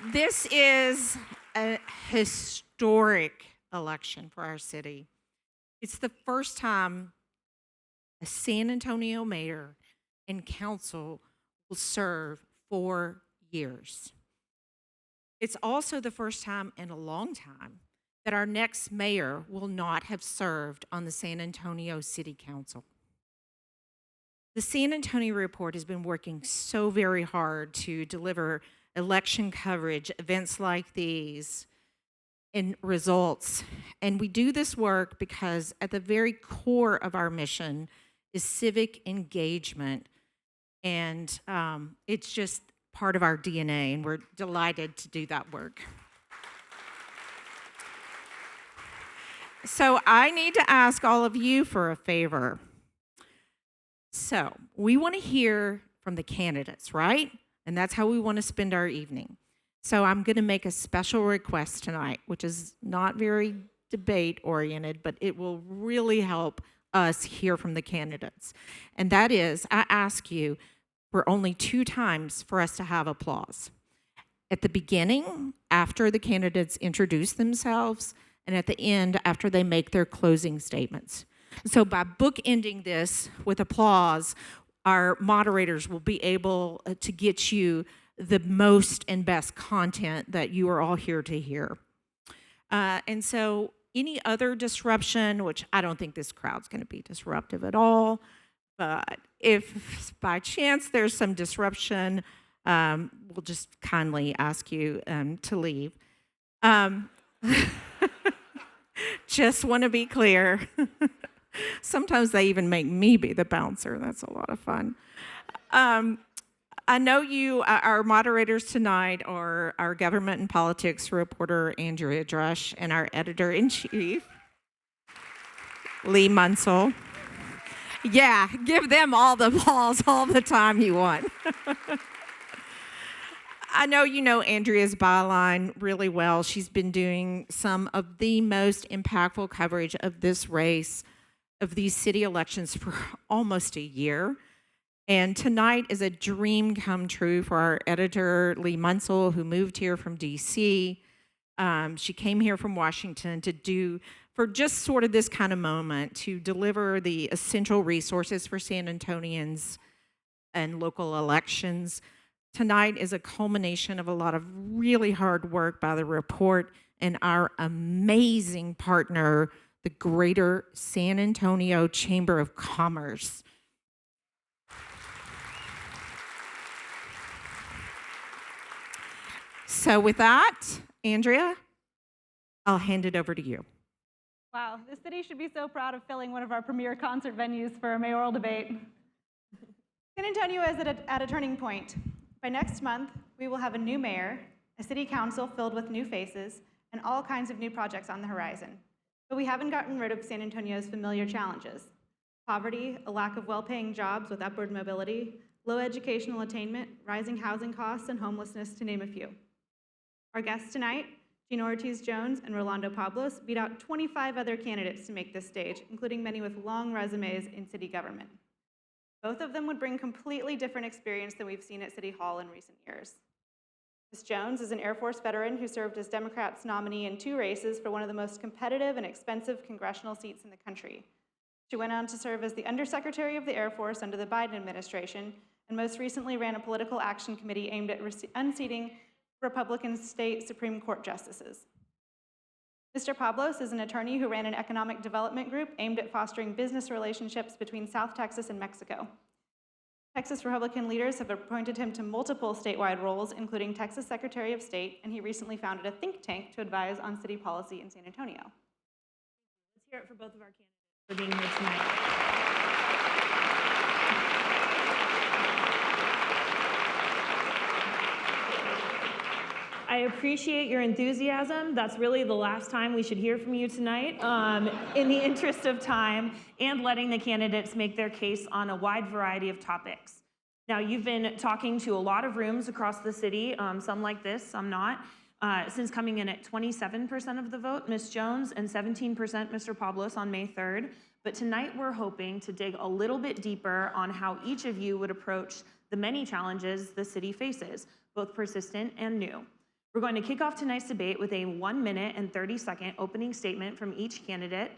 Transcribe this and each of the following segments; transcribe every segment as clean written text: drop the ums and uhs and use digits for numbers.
This is a historic election for our city. It's the first time a San Antonio mayor and council will serve 4 years. It's also the first time in a long time that our next mayor will not have served on the San Antonio City Council. The San Antonio Report has been working so very hard to deliver election coverage, events like these, and results. And we do this work because at the very core of our mission is civic engagement. And it's just part of our DNA, and we're delighted to do that work. So I need to ask all of you for a favor. So we want to hear from the candidates, right? And that's how we want to spend our evening. So I'm going to make a special request tonight, which is not very debate-oriented, but it will really help us hear from the candidates. And that is, I ask you for only 2 times for us to have applause. At the beginning, after the candidates introduce themselves, and at the end, after they make their closing statements. So by bookending this with applause, our moderators will be able to get you the most and best content that you are all here to hear. And so any other disruption, which I don't think this crowd's going to be disruptive at all, but if by chance there's some disruption, we'll just kindly ask you to leave. Just want to be clear. Sometimes they even make me be the bouncer. That's a lot of fun. I know you, our moderators tonight are our government and politics reporter, Andrea Drush, and our editor-in-chief, Lee Munsell. Yeah, give them all the applause all the time you want. I know you know Andrea's byline really well. She's been doing some of the most impactful coverage of this race, of these city elections for almost a year. And tonight is a dream come true for our editor, Lee Munsell, who moved here from D.C. She came here from Washington for just sort of this kind of moment, to deliver the essential resources for San Antonians and local elections. Tonight is a culmination of a lot of really hard work by the report and our amazing partner, the Greater San Antonio Chamber of Commerce. So with that, Andrea, I'll hand it over to you. Wow, this city should be so proud of filling one of our premier concert venues for a mayoral debate. San Antonio is at a turning point. By next month, we will have a new mayor, a city council filled with new faces, and all kinds of new projects on the horizon. But we haven't gotten rid of San Antonio's familiar challenges: poverty, a lack of well-paying jobs with upward mobility, low educational attainment, rising housing costs, and homelessness, to name a few. Our guests tonight, Gina Ortiz Jones and Rolando Pablos, beat out 25 other candidates to make this stage, including many with long resumes in city government. Both of them would bring completely different experience than we've seen at City Hall in recent years. Ms. Jones is an Air Force veteran who served as Democrats' nominee in 2 races for one of the most competitive and expensive congressional seats in the country. She went on to serve as the Undersecretary of the Air Force under the Biden administration, and most recently ran a political action committee aimed at unseating Republican state Supreme Court justices. Mr. Pablos is an attorney who ran an economic development group aimed at fostering business relationships between South Texas and Mexico. Texas Republican leaders have appointed him to multiple statewide roles, including Texas Secretary of State, and he recently founded a think tank to advise on city policy in San Antonio. Let's hear it for both of our candidates for being here tonight. I appreciate your enthusiasm. That's really the last time we should hear from you tonight, in the interest of time, and letting the candidates make their case on a wide variety of topics. Now, you've been talking to a lot of rooms across the city, some like this, some not, since coming in at 27% of the vote, Ms. Jones, and 17% Mr. Pablos on May 3rd. But tonight we're hoping to dig a little bit deeper on how each of you would approach the many challenges the city faces, both persistent and new. We're going to kick off tonight's debate with a 1 minute and 30-second opening statement from each candidate.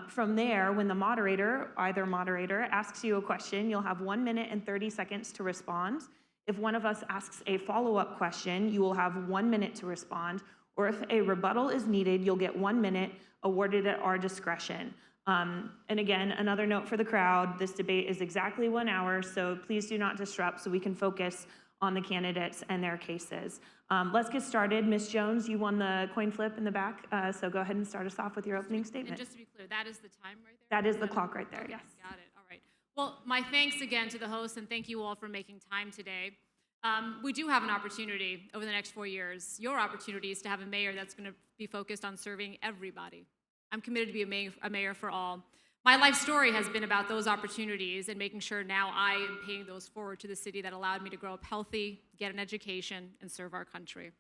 From there, when the moderator, either moderator, asks you a question, you'll have 1 minute and 30 seconds to respond. If one of us asks a follow-up question, you will have 1 minute to respond. Or if a rebuttal is needed, you'll get 1 minute awarded at our discretion. And again, another note for the crowd, this debate is exactly 1 hour, so please do not disrupt so we can focus on the candidates and their cases. Let's get started. Ms. Jones, you won the coin flip in the back, so go ahead and start us off with your opening statement. And just to be clear, that is the time right there? That is the clock right there, Okay, yes. got it, all right. Well, my thanks again to the hosts, and thank you all for making time today. We do have an opportunity over the next 4 years. Your opportunity is to have a mayor that's going to be focused on serving everybody. I'm committed to be a mayor for all. My life story has been about those opportunities and making sure now I am paying those forward to the city that allowed me to grow up healthy, get an education, and serve our country.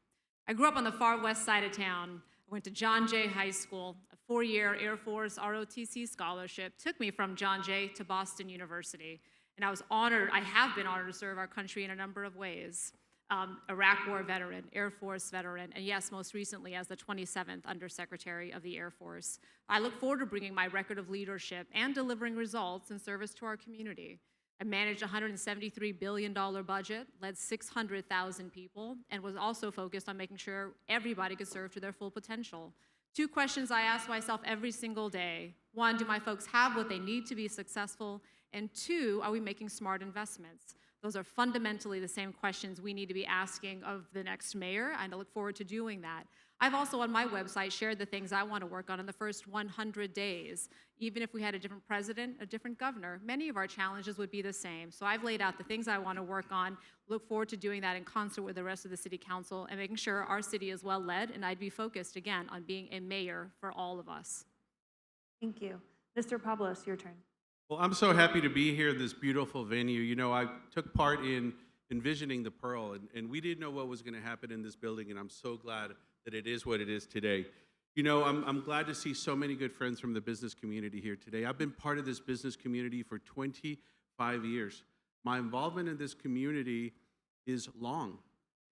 I grew up on the far west side of town. I went to John Jay High School. A 4-year Air Force ROTC scholarship took me from John Jay to Boston University. And I was honored, I have been honored to serve our country in a number of ways. Iraq War veteran, Air Force veteran, and yes, most recently as the 27th Undersecretary of the Air Force. I look forward to bringing my record of leadership and delivering results in service to our community. I managed a $173 billion budget, led 600,000 people, and was also focused on making sure everybody could serve to their full potential. 2 questions I ask myself every single day. 1, do my folks have what they need to be successful? And 2, are we making smart investments? Those are fundamentally the same questions we need to be asking of the next mayor, and I look forward to doing that. I've also on my website shared the things I want to work on in the first 100 days. Even if we had a different president, a different governor, many of our challenges would be the same. So I've laid out the things I want to work on, look forward to doing that in concert with the rest of the city council and making sure our city is well led, and I'd be focused again on being a mayor for all of us. Thank you. Mr. Pablos, your turn. Well, I'm so happy to be here in this beautiful venue. You know, I took part in envisioning the Pearl, and we didn't know what was going to happen in this building, and I'm so glad that it is what it is today. You know, I'm glad to see so many good friends from the business community here today. I've been part of this business community for 25 years. My involvement in this community is long,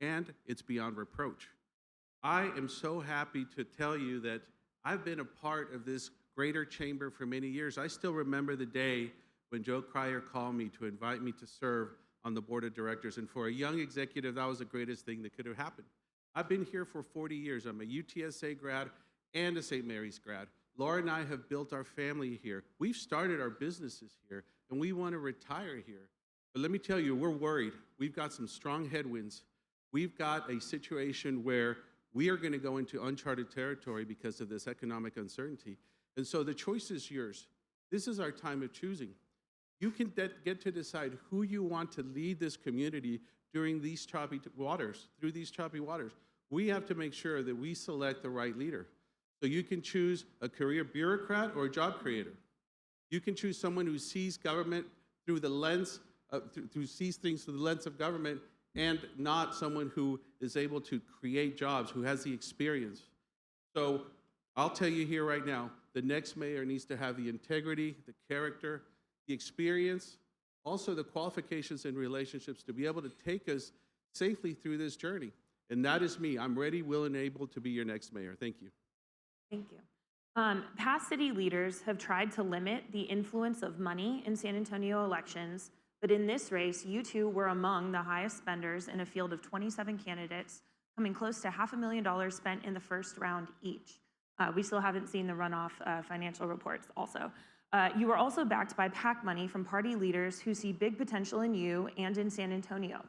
and it's beyond reproach. I am so happy to tell you that I've been a part of this greater chamber for many years. I still remember the day when Joe Cryer called me to invite me to serve on the board of directors. And for a young executive, that was the greatest thing that could have happened. I've been here for 40 years. I'm a UTSA grad and a St. Mary's grad. Laura and I have built our family here. We've started our businesses here, and we want to retire here. But let me tell you, we're worried. We've got some strong headwinds. We've got a situation where we are going to go into uncharted territory because of this economic uncertainty. And so the choice is yours. This is our time of choosing. You can get to decide who you want to lead this community during these choppy waters, through these choppy waters. We have to make sure that we select the right leader. So you can choose a career bureaucrat or a job creator. You can choose someone who sees government through the lens, who sees things through the lens of government, and not someone who is able to create jobs, who has the experience. So I'll tell you here right now, the next mayor needs to have the integrity, the character, the experience, also the qualifications and relationships to be able to take us safely through this journey. And that is me. I'm ready, willing, and able to be your next mayor. Thank you. Thank you. Past city leaders have tried to limit the influence of money in San Antonio elections, but in this race, you two were among the highest spenders in a field of 27 candidates, coming close to $500,000 spent in the first round each. We still haven't seen the runoff financial reports also. You were also backed by PAC money from party leaders who see big potential in you and in San Antonio.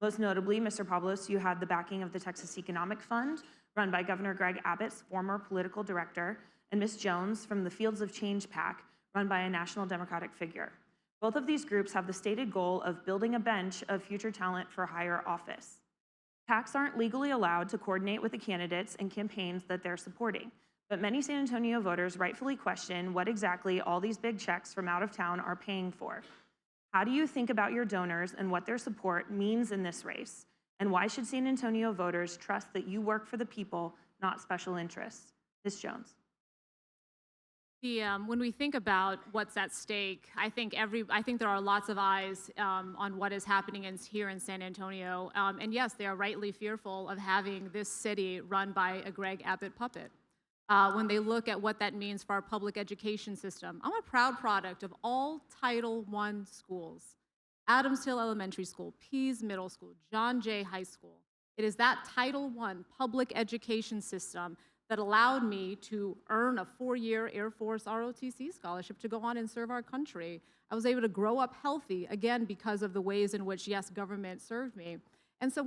Most notably, Mr. Pablos, you had the backing of the Texas Economic Fund, run by Governor Greg Abbott's former political director, and Ms. Jones from the Fields of Change PAC, run by a national Democratic figure. Both of these groups have the stated goal of building a bench of future talent for higher office. PACs aren't legally allowed to coordinate with the candidates and campaigns that they're supporting. But many San Antonio voters rightfully question what exactly all these big checks from out of town are paying for. How do you think about your donors and what their support means in this race? And why should San Antonio voters trust that you work for the people, not special interests? Ms. Jones. When we think about what's at stake, I think there are lots of eyes on what is happening here in San Antonio, and yes, they are rightly fearful of having this city run by a Greg Abbott puppet. When they look at what that means for our public education system, I'm a proud product of all Title I schools: Adams Hill Elementary School, Pease Middle School, John Jay High School. It is that Title I public education system that allowed me to earn a 4-year Air Force ROTC scholarship to go on and serve our country. I was able to grow up healthy, again, because of the ways in which, yes, government served me. And so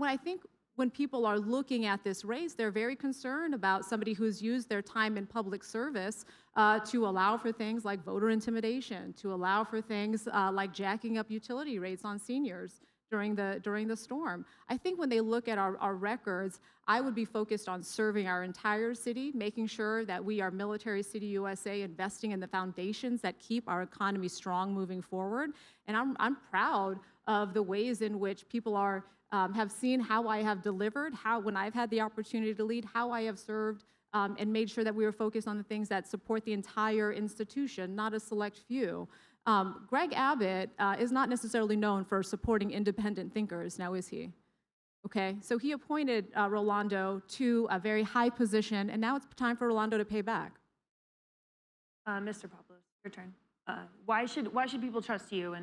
when people are looking at this race, they're very concerned about somebody who's used their time in public service to allow for things like voter intimidation, to allow for things like jacking up utility rates on seniors during the storm. I think when they look at our records, I would be focused on serving our entire city, making sure that we are Military City USA, investing in the foundations that keep our economy strong moving forward. And I'm proud of the ways in which people have seen how I have delivered, when I've had the opportunity to lead, how I have served, and made sure that we were focused on the things that support the entire institution, not a select few. Greg Abbott is not necessarily known for supporting independent thinkers, now is he? Okay, so he appointed Rolando to a very high position, and now it's time for Rolando to pay back. Mr. Pablos, your turn. Why should people trust you?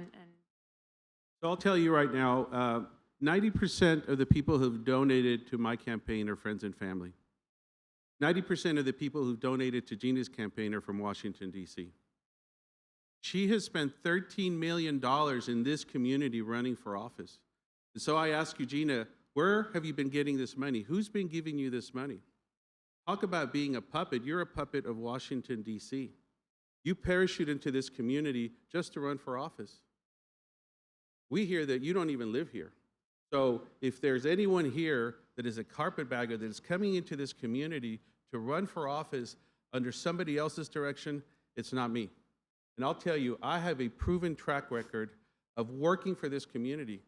So I'll tell you right now, 90% of the people who've donated to my campaign are friends and family. 90% of the people who've donated to Gina's campaign are from Washington, D.C. She has spent $13 million in this community running for office. And so I ask you, Gina, where have you been getting this money? Who's been giving you this money? Talk about being a puppet. You're a puppet of Washington, D.C. You parachute into this community just to run for office. We hear that you don't even live here. So if there's anyone here that is a carpetbagger that is coming into this community to run for office under somebody else's direction, it's not me. And I'll tell you, I have a proven track record of working for this community.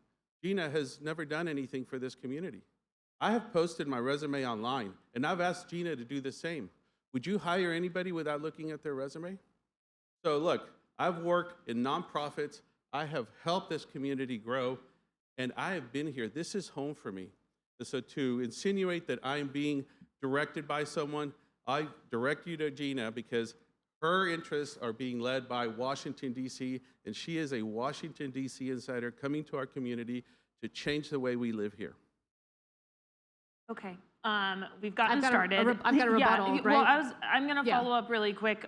Gina has never done anything for this community. I have posted my resume online, and I've asked Gina to do the same. Would you hire anybody without looking at their resume? So look, I've worked in nonprofits, I have helped this community grow, and I have been here. This is home for me. So to insinuate that I'm being directed by someone, I direct you to Gina because her interests are being led by Washington, D.C., and she is a Washington, D.C. insider coming to our community to change the way we live here. Okay, we've gotten started. I've got a rebuttal, yeah, right? Well, I'm going to follow up really quick.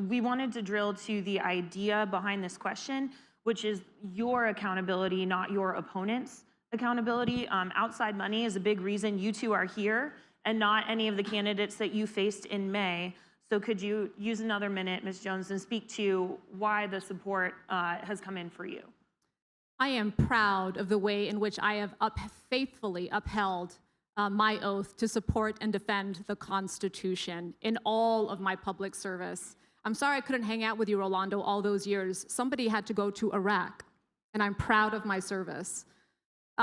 We wanted to drill to the idea behind this question, which is your accountability, not your opponent's accountability. Outside money is a big reason you two are here and not any of the candidates that you faced in May. So could you use another minute, Ms. Jones, and speak to why the support has come in for you? I am proud of the way in which I have faithfully upheld my oath to support and defend the Constitution in all of my public service. I'm sorry I couldn't hang out with you, Rolando, all those years. Somebody had to go to Iraq, and I'm proud of my service.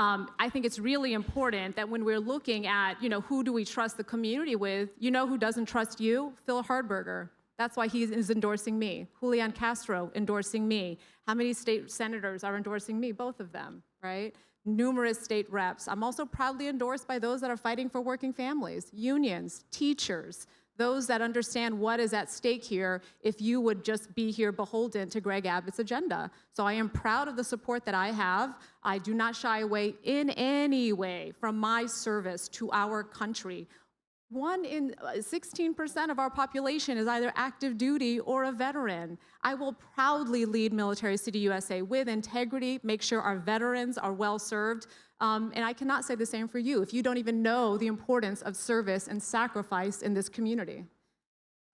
I think it's really important that when we're looking at, who do we trust the community with, who doesn't trust you? Phil Hardberger. That's why he is endorsing me. Julian Castro endorsing me. How many state senators are endorsing me? Both of them, right? Numerous state reps. I'm also proudly endorsed by those that are fighting for working families, unions, teachers, those that understand what is at stake here if you would just be here beholden to Greg Abbott's agenda. So I am proud of the support that I have. I do not shy away in any way from my service to our country. 16% of our population is either active duty or a veteran. I will proudly lead Military City USA with integrity, make sure our veterans are well served. And I cannot say the same for you if you don't even know the importance of service and sacrifice in this community.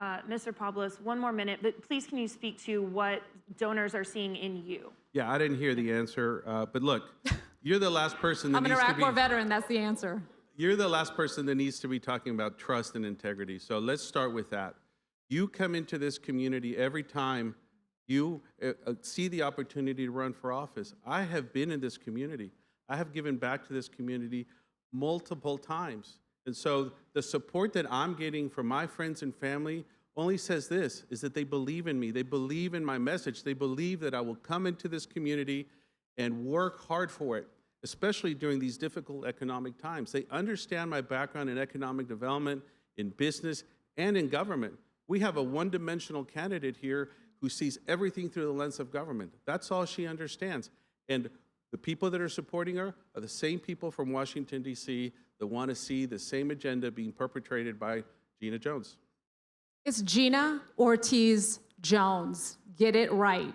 Mr. Pablos, one more minute, but please can you speak to what donors are seeing in you? Yeah, I didn't hear the answer, but look, you're the last person that I'm an needs to Iraq be... War veteran, that's the answer. You're the last person that needs to be talking about trust and integrity. So let's start with that. You come into this community every time you see the opportunity to run for office. I have been in this community. I have given back to this community multiple times. And so the support that I'm getting from my friends and family only says this, is that they believe in me. They believe in my message. They believe that I will come into this community and work hard for it, especially during these difficult economic times. They understand my background in economic development, in business, and in government. We have a one-dimensional candidate here who sees everything through the lens of government. That's all she understands. And the people that are supporting her are the same people from Washington, D.C. that want to see the same agenda being perpetrated by Gina Jones. It's Gina Ortiz Jones. Get it right.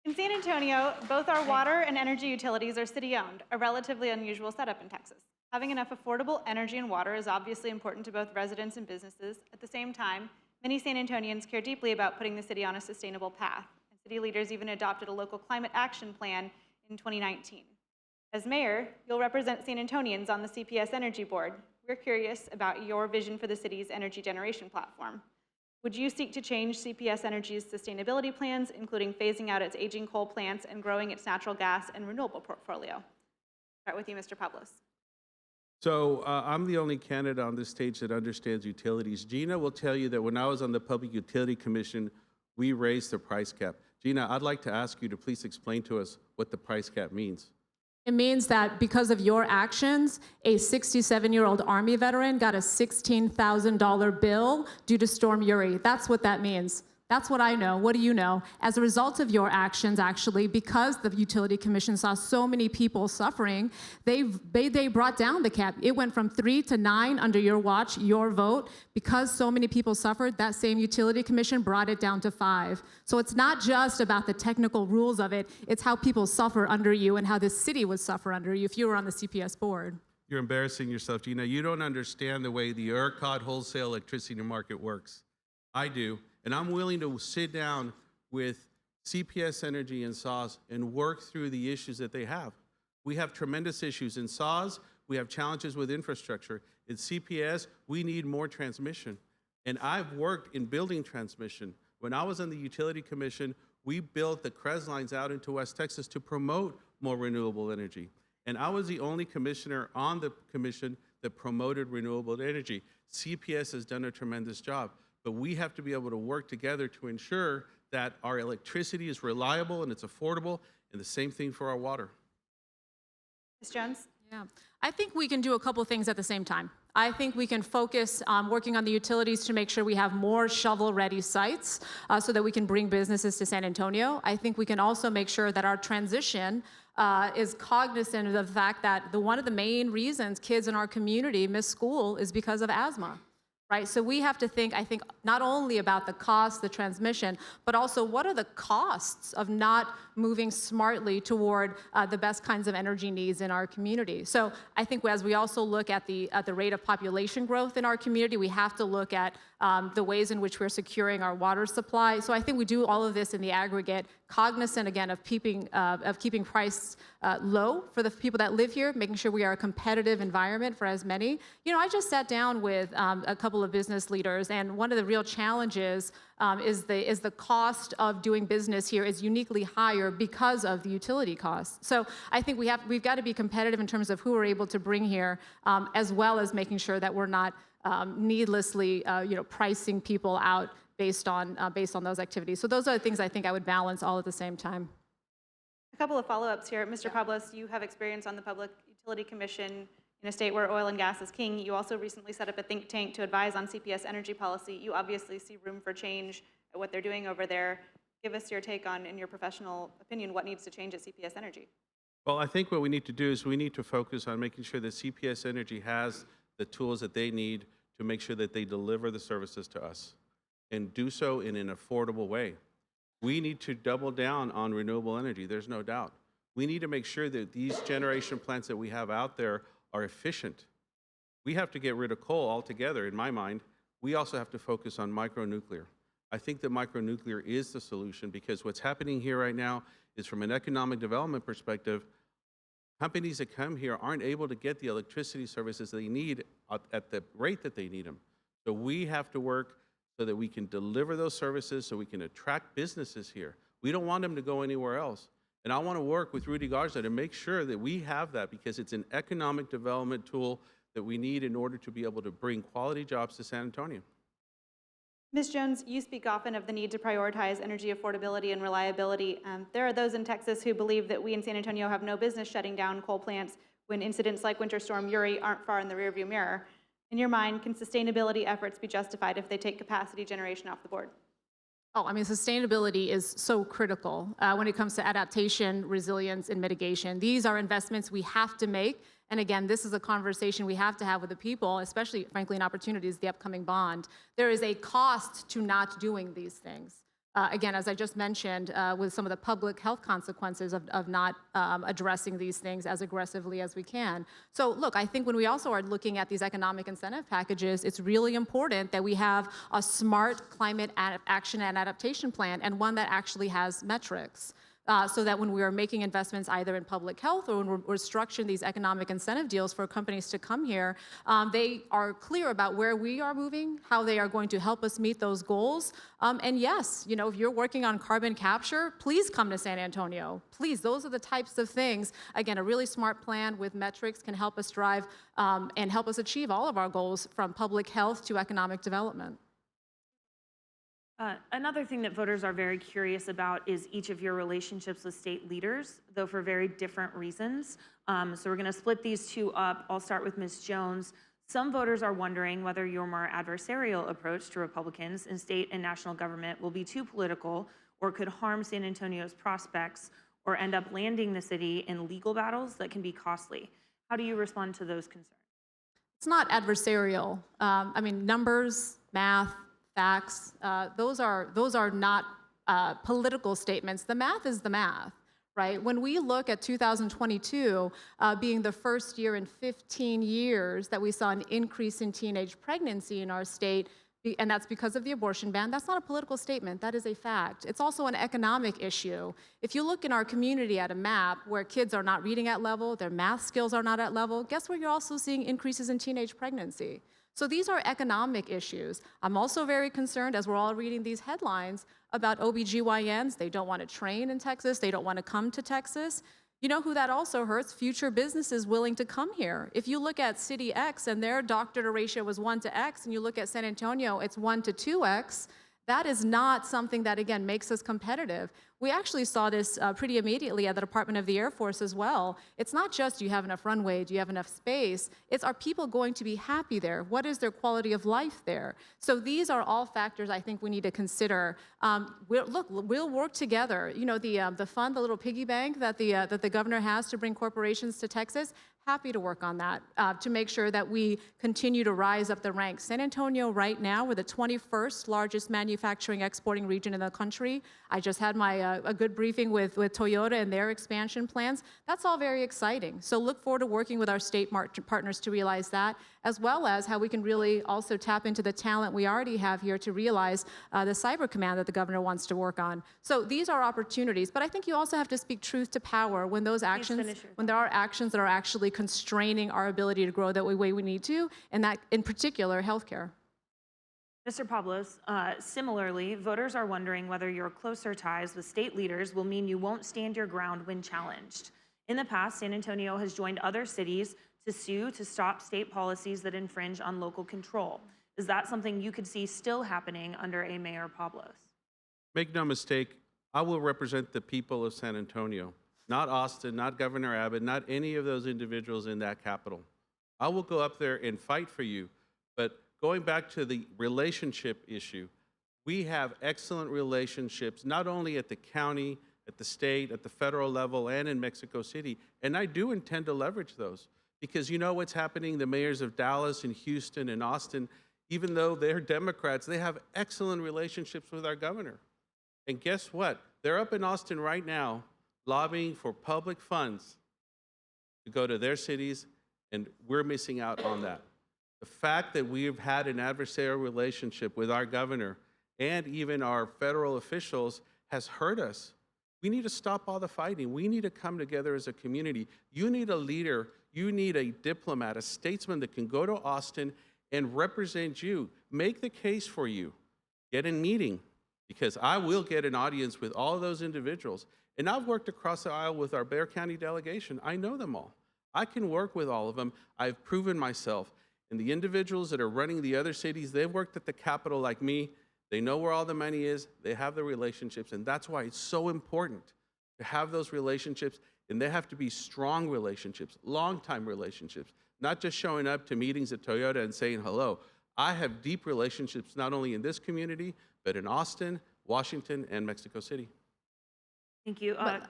In San Antonio, both our water and energy utilities are city-owned, a relatively unusual setup in Texas. Having enough affordable energy and water is obviously important to both residents and businesses. At the same time, many San Antonians care deeply about putting the city on a sustainable path, and city leaders even adopted a local climate action plan in 2019. As mayor, you'll represent San Antonians on the CPS Energy Board. We're curious about your vision for the city's energy generation platform. Would you seek to change CPS Energy's sustainability plans, including phasing out its aging coal plants and growing its natural gas and renewable portfolio? Start with you, Mr. Pablos. So I'm the only candidate on this stage that understands utilities. Gina will tell you that when I was on the Public Utility Commission, we raised the price cap. Gina, I'd like to ask you to please explain to us what the price cap means. It means that because of your actions, a 67-year-old Army veteran got a $16,000 bill due to Storm Uri. That's what that means. That's what I know. What do you know? As a result of your actions, actually, because the Utility Commission saw so many people suffering, they brought down the cap. It went from 3 to 9 under your watch, your vote. Because so many people suffered, that same Utility Commission brought it down to 5. So it's not just about the technical rules of it, it's how people suffer under you and how this city would suffer under you if you were on the CPS board. You're embarrassing yourself, Gina. You don't understand the way the ERCOT wholesale electricity market works. I do. And I'm willing to sit down with CPS Energy and SAWS and work through the issues that they have. We have tremendous issues. In SAWS, we have challenges with infrastructure. In CPS, we need more transmission. And I've worked in building transmission. When I was on the Utility Commission, we built the CREZ lines out into West Texas to promote more renewable energy. And I was the only commissioner on the commission that promoted renewable energy. CPS has done a tremendous job. But we have to be able to work together to ensure that our electricity is reliable and it's affordable, and the same thing for our water. Ms. Jones? Yeah, I think we can do a couple things at the same time. I think we can focus on working on the utilities to make sure we have more shovel-ready sites so that we can bring businesses to San Antonio. I think we can also make sure that our transition is cognizant of the fact that one of the main reasons kids in our community miss school is because of asthma. Right? So we have to think, I think, not only about the cost, the transmission, but also what are the costs of not moving smartly toward the best kinds of energy needs in our community. So I think as we also look at the rate of population growth in our community, we have to look at the ways in which we're securing our water supply. So I think we do all of this in the aggregate, cognizant again of keeping price low for the people that live here, making sure we are a competitive environment for as many. You know, I just sat down with a couple of business leaders, and one of the real challenges is the cost of doing business here is uniquely higher because of the utility costs. So I think we've got to be competitive in terms of who we're able to bring here, as well as making sure that we're not needlessly pricing people out based on those activities. So those are the things I think I would balance all at the same time. A couple of follow-ups here. Mr. Pablos, you have experience on the Public Utility Commission in a state where oil and gas is king. You also recently set up a think tank to advise on CPS energy policy. You obviously see room for change at what they're doing over there. Give us your take on, in your professional opinion, what needs to change at CPS Energy. Well, I think what we need to do is we need to focus on making sure that CPS Energy has the tools that they need to make sure that they deliver the services to us and do so in an affordable way. We need to double down on renewable energy, there's no doubt. We need to make sure that these generation plants that we have out there are efficient. We have to get rid of coal altogether, in my mind. We also have to focus on micronuclear. I think that micronuclear is the solution, because what's happening here right now is, from an economic development perspective, companies that come here aren't able to get the electricity services they need at the rate that they need them. So we have to work so that we can deliver those services, so we can attract businesses here. We don't want them to go anywhere else. And I want to work with Rudy Garza to make sure that we have that, because it's an economic development tool that we need in order to be able to bring quality jobs to San Antonio. Ms. Jones, you speak often of the need to prioritize energy affordability and reliability. There are those in Texas who believe that we in San Antonio have no business shutting down coal plants when incidents like Winter Storm Uri aren't far in the rearview mirror. In your mind, can sustainability efforts be justified if they take capacity generation off the board? Oh, I mean, sustainability is so critical when it comes to adaptation, resilience, and mitigation. These are investments we have to make. And again, this is a conversation we have to have with the people, especially, frankly, in opportunities, the upcoming bond. There is a cost to not doing these things. Again, as I just mentioned, with some of the public health consequences of not addressing these things as aggressively as we can. So look, I think when we also are looking at these economic incentive packages, it's really important that we have a smart climate action and adaptation plan, and one that actually has metrics. So that when we are making investments either in public health or when we're structuring these economic incentive deals for companies to come here, they are clear about where we are moving, how they are going to help us meet those goals. And yes, you know, if you're working on carbon capture, please come to San Antonio. Please, those are the types of things. Again, a really smart plan with metrics can help us drive and help us achieve all of our goals from public health to economic development. Another thing that voters are very curious about is each of your relationships with state leaders, though for very different reasons. So we're going to split these two up. I'll start with Ms. Jones. Some voters are wondering whether your more adversarial approach to Republicans in state and national government will be too political or could harm San Antonio's prospects or end up landing the city in legal battles that can be costly. How do you respond to those concerns? It's not adversarial. I mean, numbers, math, facts, those are not political statements. The math is the math, right? When we look at 2022 being the first year in 15 years that we saw an increase in teenage pregnancy in our state, and that's because of the abortion ban, that's not a political statement, that is a fact. It's also an economic issue. If you look in our community at a map where kids are not reading at level, their math skills are not at level, guess where you're also seeing increases in teenage pregnancy? So these are economic issues. I'm also very concerned, as we're all reading these headlines, about OBGYNs. They don't want to train in Texas. They don't want to come to Texas. You know who that also hurts? Future businesses willing to come here. If you look at City X and their doctor to ratio was 1 to X, and you look at San Antonio, it's 1 to 2X, that is not something that, again, makes us competitive. We actually saw this pretty immediately at the Department of the Air Force as well. It's not just do you have enough runway, do you have enough space, it's are people going to be happy there? What is their quality of life there? So these are all factors I think we need to consider. We'll work together. You know, the fund, the little piggy bank that the governor has to bring corporations to Texas, happy to work on that to make sure that we continue to rise up the ranks. San Antonio right now, we're the 21st largest manufacturing exporting region in the country. I just had a good briefing with Toyota and their expansion plans. That's all very exciting. So look forward to working with our state partners to realize that, as well as how we can really also tap into the talent we already have here to realize the cyber command that the governor wants to work on. So these are opportunities, but I think you also have to speak truth to power when those actions, when there are actions that are actually constraining our ability to grow the way we need to, and that in particular, healthcare. Mr. Pablos, similarly, voters are wondering whether your closer ties with state leaders will mean you won't stand your ground when challenged. In the past, San Antonio has joined other cities to sue to stop state policies that infringe on local control. Is that something you could see still happening under a Mayor Pablos? Make no mistake, I will represent the people of San Antonio, not Austin, not Governor Abbott, not any of those individuals in that capital. I will go up there and fight for you, but going back to the relationship issue, we have excellent relationships, not only at the county, at the state, at the federal level, and in Mexico City. And I do intend to leverage those because you know what's happening? The mayors of Dallas and Houston and Austin, even though they're Democrats, they have excellent relationships with our governor. And guess what? They're up in Austin right now lobbying for public funds to go to their cities, and we're missing out on that. The fact that we've had an adversarial relationship with our governor and even our federal officials has hurt us. We need to stop all the fighting. We need to come together as a community. You need a leader. You need a diplomat, a statesman that can go to Austin and represent you. Make the case for you. Get in meeting, because I will get an audience with all of those individuals. And I've worked across the aisle with our Bexar County delegation. I know them all. I can work with all of them. I've proven myself. And the individuals that are running the other cities, they've worked at the Capitol like me. They know where all the money is. They have the relationships. And that's why it's so important to have those relationships. And they have to be strong relationships, long-time relationships, not just showing up to meetings at Toyota and saying hello. I have deep relationships not only in this community, but in Austin, Washington, and Mexico City. Thank you. I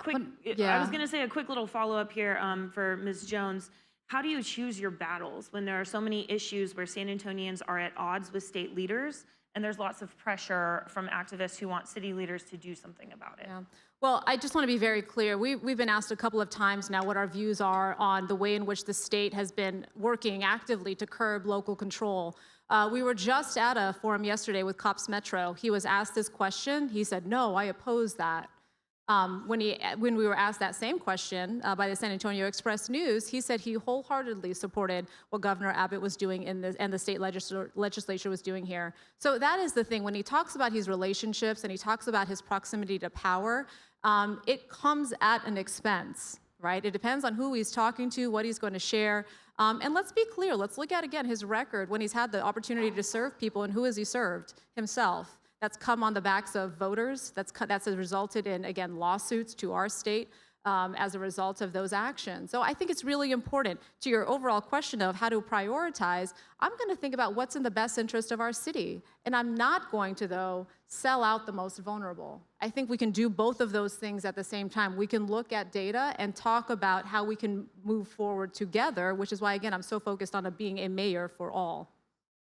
yeah. was going to say a quick little follow-up here for Ms. Jones. How do you choose your battles when there are so many issues where San Antonians are at odds with state leaders and there's lots of pressure from activists who want city leaders to do something about it? Yeah. Well, I just want to be very clear. We've been asked a couple of times now what our views are on the way in which the state has been working actively to curb local control. We were just at a forum yesterday with Cops Metro. He was asked this question. He said, no, I oppose that. When we were asked that same question by the San Antonio Express News, he said he wholeheartedly supported what Governor Abbott was doing and the state legislature was doing here. So that is the thing. When he talks about his relationships and he talks about his proximity to power, it comes at an expense, right? It depends on who he's talking to, what he's going to share. And let's be clear. Let's look at, again, his record when he's had the opportunity to serve people, and who has he served? Himself. That's come on the backs of voters. That's resulted in, again, lawsuits to our state as a result of those actions. So I think it's really important to your overall question of how to prioritize. I'm going to think about what's in the best interest of our city. And I'm not going to, though, sell out the most vulnerable. I think we can do both of those things at the same time. We can look at data and talk about how we can move forward together, which is why, again, I'm so focused on being a mayor for all.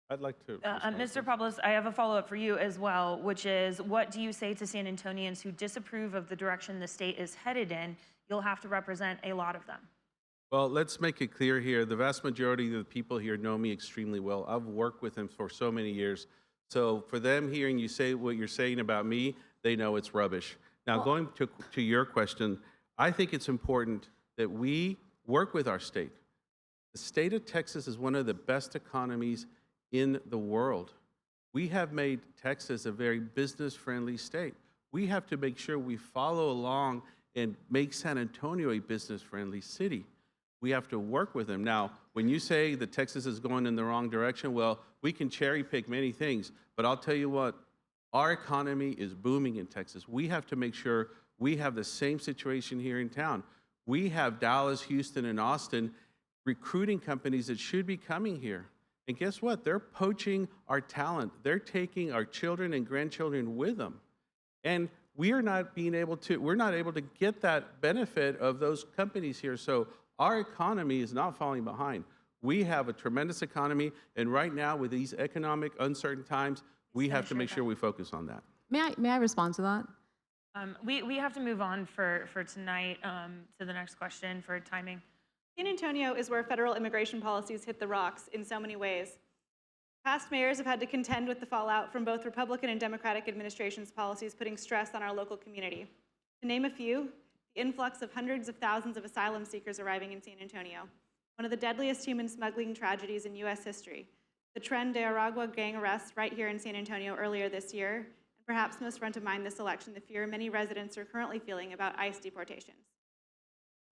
I'd like to. Mr. Pablos, I have a follow-up for you as well, which is, what do you say to San Antonians who disapprove of the direction the state is headed in? You'll have to represent a lot of them. Well, let's make it clear here. The vast majority of the people here know me extremely well. I've worked with them for so many years. So for them hearing you say what you're saying about me, they know it's rubbish. Now, going to your question, I think it's important that we work with our state. The state of Texas is one of the best economies in the world. We have made Texas a very business-friendly state. We have to make sure we follow along and make San Antonio a business-friendly city. We have to work with them. Now, when you say that Texas is going in the wrong direction, well, we can cherry pick many things, but I'll tell you what, our economy is booming in Texas. We have to make sure we have the same situation here in town. We have Dallas, Houston, and Austin recruiting companies that should be coming here. And guess what? They're poaching our talent. They're taking our children and grandchildren with them. And we're not able to get that benefit of those companies here. So our economy is not falling behind. We have a tremendous economy. And right now, with these economic uncertain times, we have to make sure we focus on that. May I respond to that? We have to move on for tonight to the next question for timing. San Antonio is where federal immigration policies hit the rocks in so many ways. Past mayors have had to contend with the fallout from both Republican and Democratic administrations' policies putting stress on our local community. To name a few, the influx of hundreds of thousands of asylum seekers arriving in San Antonio, one of the deadliest human smuggling tragedies in U.S. history, the Tren de Aragua gang arrest right here in San Antonio earlier this year, and perhaps most front of mind this election, the fear many residents are currently feeling about ICE deportations.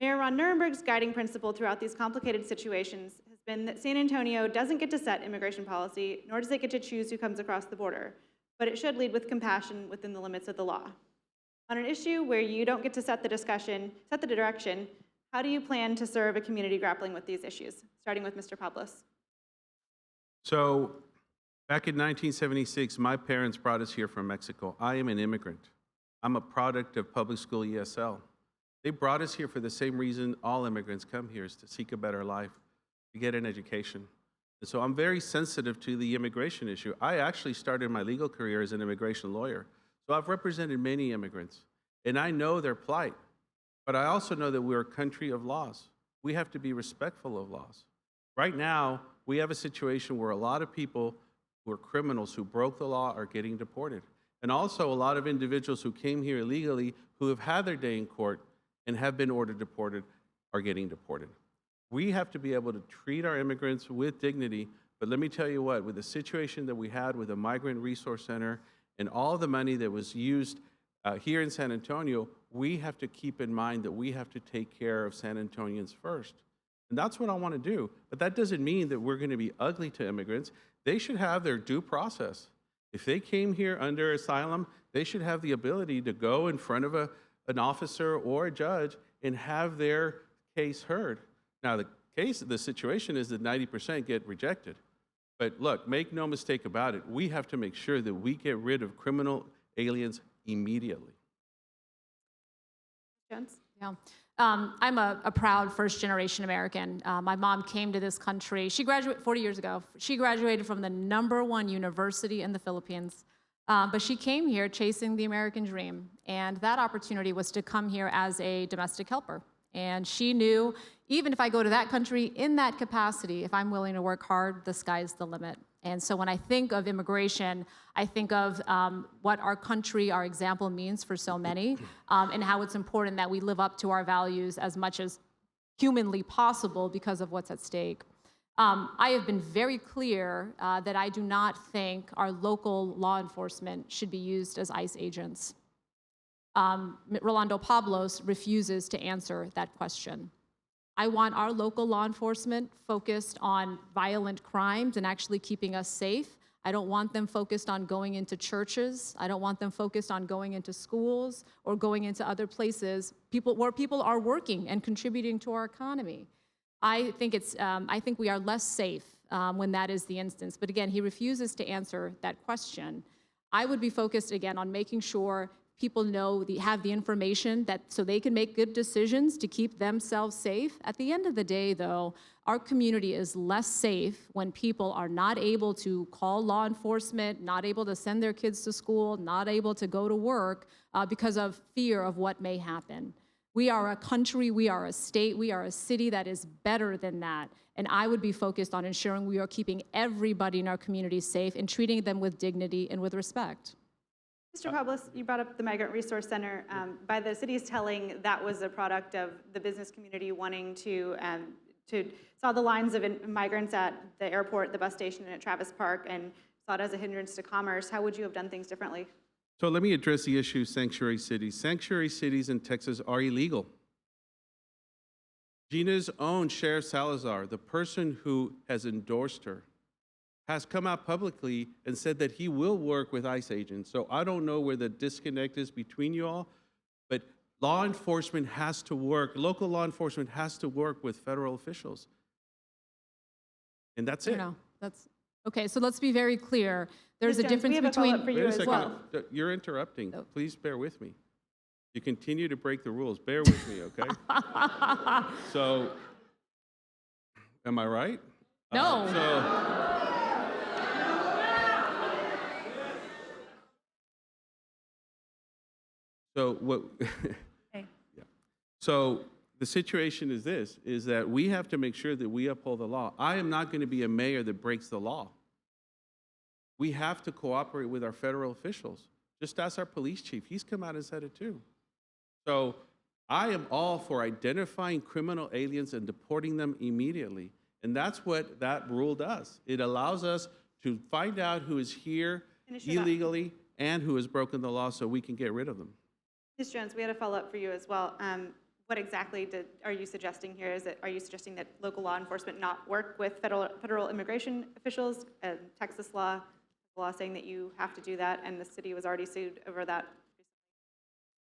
Mayor Ron Nirenberg's guiding principle throughout these complicated situations has been that San Antonio doesn't get to set immigration policy, nor does it get to choose who comes across the border, but it should lead with compassion within the limits of the law. On an issue where you don't get to set the direction, how do you plan to serve a community grappling with these issues? Starting with Mr. Pablos. So back in 1976, my parents brought us here from Mexico. I am an immigrant. I'm a product of public school ESL. They brought us here for the same reason all immigrants come here, is to seek a better life, to get an education. And so I'm very sensitive to the immigration issue. I actually started my legal career as an immigration lawyer. So I've represented many immigrants, and I know their plight. But I also know that we're a country of laws. We have to be respectful of laws. Right now, we have a situation where a lot of people who are criminals who broke the law are getting deported. And also a lot of individuals who came here illegally who have had their day in court and have been ordered deported are getting deported. We have to be able to treat our immigrants with dignity, but let me tell you what, with the situation that we had with the Migrant Resource Center and all the money that was used here in San Antonio, we have to keep in mind that we have to take care of San Antonians first. And that's what I want to do. But that doesn't mean that we're going to be ugly to immigrants. They should have their due process. If they came here under asylum, they should have the ability to go in front of an officer or a judge and have their case heard. Now, the situation is that 90% get rejected. But look, make no mistake about it, we have to make sure that we get rid of criminal aliens immediately. Jones? Yeah. I'm a proud first-generation American. My mom came to this country. She graduated 40 years ago. She graduated from the #1 university in the Philippines. But she came here chasing the American dream. And that opportunity was to come here as a domestic helper. And she knew, even if I go to that country in that capacity, if I'm willing to work hard, the sky's the limit. And so when I think of immigration, I think of what our country, our example means for so many, and how it's important that we live up to our values as much as humanly possible because of what's at stake. I have been very clear that I do not think our local law enforcement should be used as ICE agents. Rolando Pablos refuses to answer that question. I want our local law enforcement focused on violent crimes and actually keeping us safe. I don't want them focused on going into churches. I don't want them focused on going into schools or going into other places where people are working and contributing to our economy. I think we are less safe when that is the instance. But again, he refuses to answer that question. I would be focused again on making sure people have the information so they can make good decisions to keep themselves safe. At the end of the day, though, our community is less safe when people are not able to call law enforcement, not able to send their kids to school, not able to go to work because of fear of what may happen. We are a country, we are a state, we are a city that is better than that. And I would be focused on ensuring we are keeping everybody in our community safe and treating them with dignity and with respect. Mr. Pablos, you brought up the Migrant Resource Center. By the city's telling, that was a product of the business community wanting to saw the lines of migrants at the airport, the bus station, and at Travis Park, and saw it as a hindrance to commerce. How would you have done things differently? So let me address the issue of sanctuary cities. Sanctuary cities in Texas are illegal. Gina's own Sheriff Salazar, the person who has endorsed her, has come out publicly and said that he will work with ICE agents. So I don't know where the disconnect is between you all, but law enforcement has to work, local law enforcement has to work with federal officials. And that's it. Okay, so let's be very clear. There's a Ms. Jones, difference we have a between. follow-up for you Wait a as second. well. You're interrupting. Oh. Please bear with me. You continue to break the rules. Bear with me, okay? So, am I right? No. So what? Okay. Yeah. So the situation is this: is that we have to make sure that we uphold the law. I am not going to be a mayor that breaks the law. We have to cooperate with our federal officials. Just ask our police chief; he's come out and said it too. So I am all for identifying criminal aliens and deporting them immediately, and that's what that rule does. It allows us to find out who is here illegally and who has broken the law, so we can get rid of them. Ms. Jones, we had a follow-up for you as well. What exactly are you suggesting here? Are you suggesting that local law enforcement not work with federal immigration officials? Texas law saying that you have to do that, and the city was already sued over that.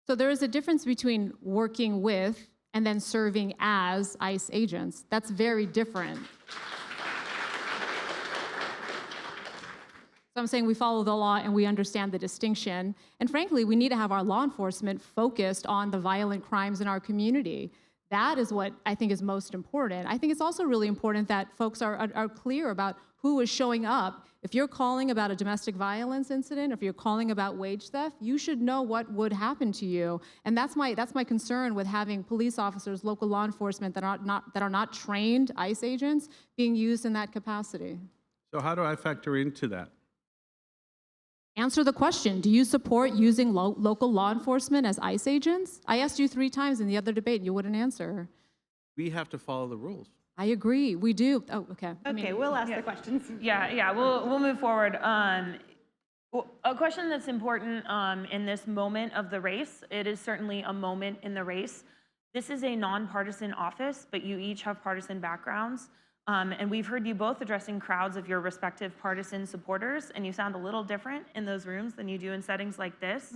So there is a difference between working with and then serving as ICE agents. That's very different. So I'm saying we follow the law and we understand the distinction. And frankly, we need to have our law enforcement focused on the violent crimes in our community. That is what I think is most important. I think it's also really important that folks are clear about who is showing up. If you're calling about a domestic violence incident, if you're calling about wage theft, you should know what would happen to you. And that's my concern with having police officers, local law enforcement that are not trained ICE agents being used in that capacity. So how do I factor into that? Answer the question. Do you support using local law enforcement as ICE agents? I asked you 3 times in the other debate, and you wouldn't answer. We have to follow the rules. I agree. We do. Oh, okay. Okay, we'll ask the questions. Yeah, we'll move forward. A question that's important in this moment of the race, it is certainly a moment in the race. This is a nonpartisan office, but you each have partisan backgrounds. And we've heard you both addressing crowds of your respective partisan supporters, and you sound a little different in those rooms than you do in settings like this.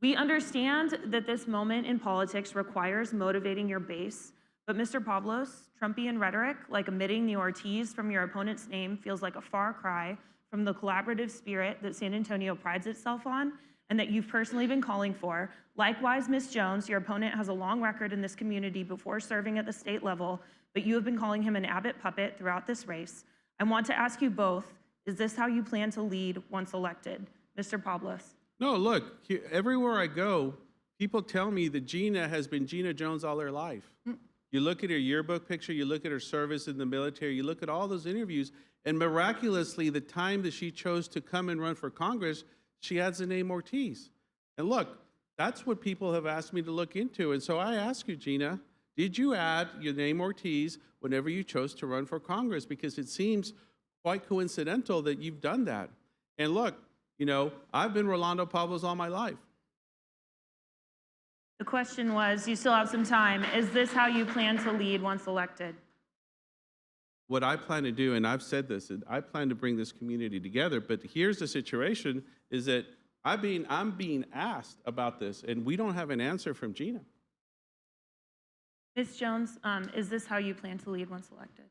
We understand that this moment in politics requires motivating your base, but Mr. Pablos, Trumpian rhetoric, like omitting the Ortiz from your opponent's name, feels like a far cry from the collaborative spirit that San Antonio prides itself on and that you've personally been calling for. Likewise, Ms. Jones, your opponent has a long record in this community before serving at the state level, but you have been calling him an Abbott puppet throughout this race. I want to ask you both, is this how you plan to lead once elected? Mr. Pablos. No, look, everywhere I go, people tell me that Gina has been Gina Jones all her life. You look at her yearbook picture, you look at her service in the military, you look at all those interviews, and miraculously, the time that she chose to come and run for Congress, she adds the name Ortiz. And look, that's what people have asked me to look into. And so I ask you, Gina, did you add your name Ortiz whenever you chose to run for Congress? Because it seems quite coincidental that you've done that. And look, you know, I've been Rolando Pablos all my life. The question was, you still have some time. Is this how you plan to lead once elected? What I plan to do, and I've said this, I plan to bring this community together, but here's the situation, is that I'm being asked about this, and we don't have an answer from Gina. Ms. Jones, is this how you plan to lead once elected?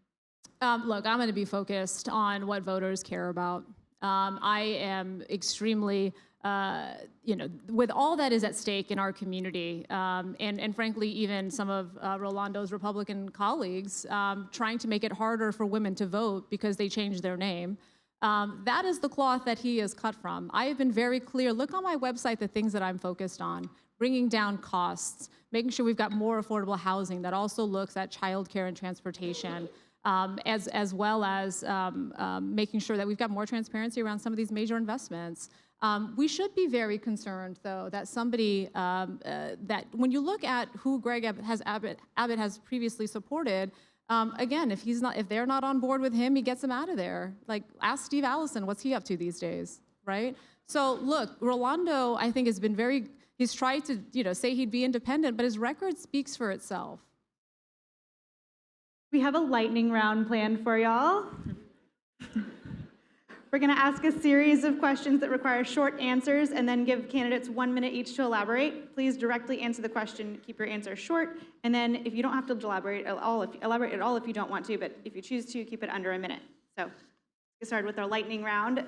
Look, I'm going to be focused on what voters care about. I am extremely, with all that is at stake in our community, and frankly, even some of Rolando's Republican colleagues trying to make it harder for women to vote because they changed their name. That is the cloth that he is cut from. I have been very clear. Look on my website the things that I'm focused on: bringing down costs, making sure we've got more affordable housing that also looks at childcare and transportation. As well as making sure that we've got more transparency around some of these major investments. We should be very concerned, though, that somebody that when you look at who Abbott has previously supported, again, if they're not on board with him, he gets them out of there. Like, ask Steve Allison, what's he up to these days, right? So look, Rolando, I think, has been he's tried to say he'd be independent, but his record speaks for itself. We have a lightning round planned for y'all. We're going to ask a series of questions that require short answers and then give candidates 1 minute each to elaborate. Please directly answer the question, keep your answer short, and then if you don't have to elaborate at all if you don't want to, but if you choose to, keep it under a minute. So let's get started with our lightning round.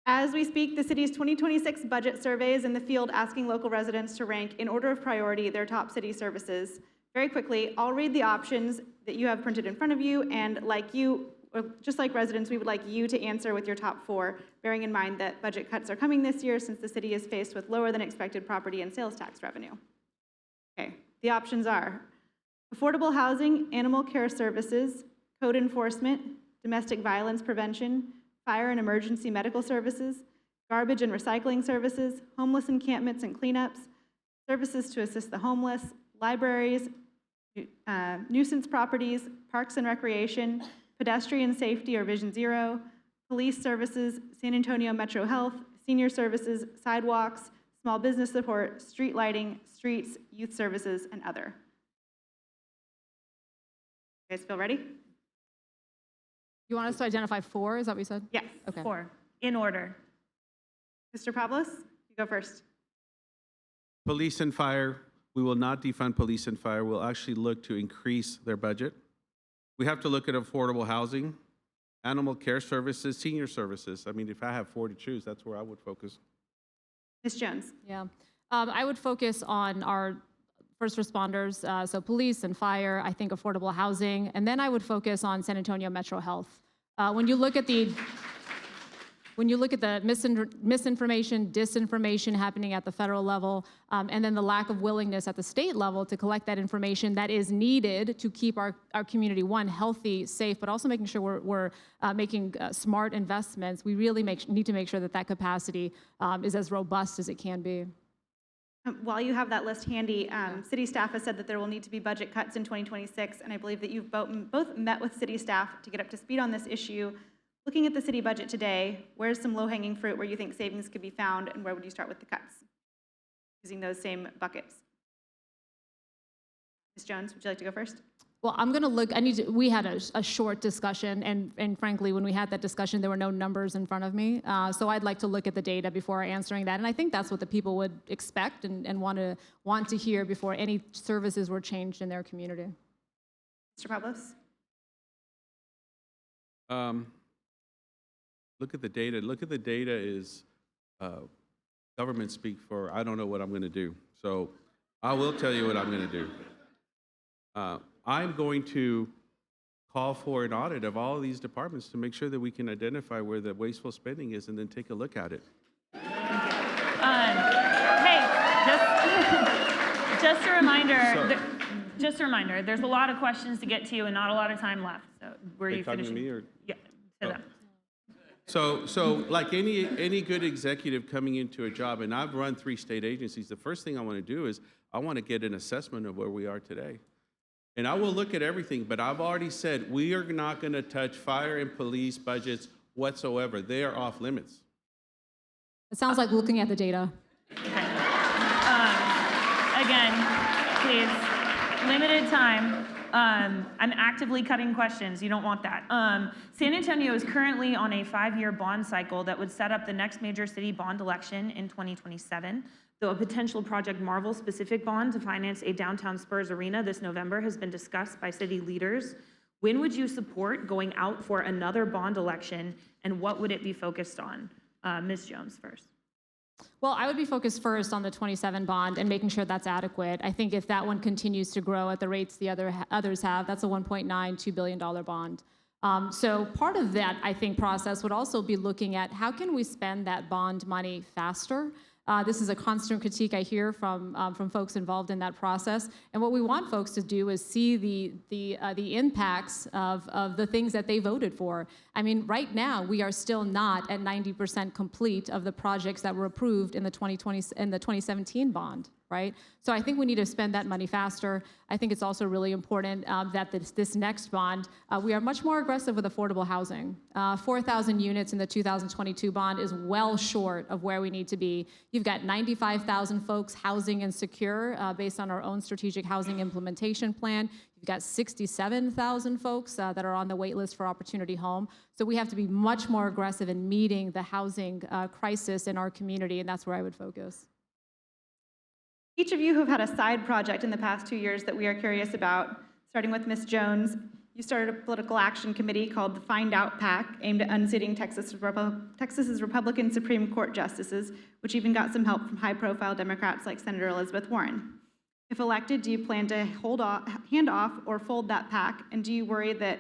As we speak, the city's 2026 budget survey is in the field asking local residents to rank in order of priority their top city services. Very quickly, I'll read the options that you have printed in front of you, and just like residents, we would like you to answer with your top 4, bearing in mind that budget cuts are coming this year since the city is faced with lower than expected property and sales tax revenue. Okay, the options are affordable housing, animal care services, code enforcement, domestic violence prevention, fire and emergency medical services, garbage and recycling services, homeless encampments and cleanups, services to assist the homeless, libraries, nuisance properties, parks and recreation, pedestrian safety or Vision Zero, police services, San Antonio Metro Health, senior services, sidewalks, small business support, street lighting, streets, youth services, and other. You guys feel ready? You want us to identify 4? Is that what you said? Yes. Okay. 4, in order. Mr. Pablos, you go first. Police and fire, we will not defund police and fire. We'll actually look to increase their budget. We have to look at affordable housing, animal care services, senior services. I mean, if I have 4 to choose, that's where I would focus. Ms. Jones. Yeah. I would focus on our first responders, so police and fire, I think affordable housing, and then I would focus on San Antonio Metro Health. When you look at the misinformation, disinformation happening at the federal level, and then the lack of willingness at the state level to collect that information that is needed to keep our community, one, healthy, safe, but also making sure we're making smart investments, we really need to make sure that that capacity is as robust as it can be. While you have that list handy, city staff has said that there will need to be budget cuts in 2026, and I believe that you've both met with city staff to get up to speed on this issue. Looking at the city budget today, where's some low-hanging fruit where you think savings could be found, and where would you start with the cuts? Using those same buckets. Ms. Jones, would you like to go first? Well, I'm going to look, we had a short discussion, and frankly, when we had that discussion, there were no numbers in front of me. So I'd like to look at the data before answering that. And I think that's what the people would expect and want to hear before any services were changed in their community. Mr. Pablos? Look at the data. Look at the data is government speak for I don't know what I'm going to do. So I will tell you what I'm going to do. I'm going to call for an audit of all of these departments to make sure that we can identify where the wasteful spending is and then take a look at it. Hey, just a reminder. Just a reminder. There's a lot of questions to get to and not a lot of time left. So were you talking to finishing? me or? Yeah, to them. So like any good executive coming into a job, and I've run 3 state agencies, the first thing I want to do is I want to get an assessment of where we are today. And I will look at everything, but I've already said we are not going to touch fire and police budgets whatsoever. They are off limits. It sounds like looking at the data. Okay. Again, please, limited time. I'm actively cutting questions. You don't want that. San Antonio is currently on a 5-year bond cycle that would set up the next major city bond election in 2027. Though a potential Project Marvel specific bond to finance a downtown Spurs arena this November has been discussed by city leaders. When would you support going out for another bond election, and what would it be focused on? Ms. Jones first. Well, I would be focused first on the 27 bond and making sure that's adequate. I think if that one continues to grow at the rates the others have, that's a $1.92 billion bond. So part of that, I think, process would also be looking at how can we spend that bond money faster. This is a constant critique I hear from folks involved in that process. And what we want folks to do is see the impacts of the things that they voted for. I mean, right now we are still not at 90% complete of the projects that were approved in the 2017 bond. Right? So I think we need to spend that money faster. I think it's also really important that this next bond, we are much more aggressive with affordable housing. 4,000 units in the 2022 bond is well short of where we need to be. You've got 95,000 folks housing insecure based on our own strategic housing implementation plan. You've got 67,000 folks that are on the wait list for Opportunity Home. So we have to be much more aggressive in meeting the housing crisis in our community, and that's where I would focus. Each of you have had a side project in the past 2 years that we are curious about, starting with Ms. Jones. You started a political action committee called the Find Out PAC, aimed at unseating Texas's Republican Supreme Court justices, which even got some help from high-profile Democrats like Senator Elizabeth Warren. If elected, do you plan to hand off or fold that PAC, and do you worry that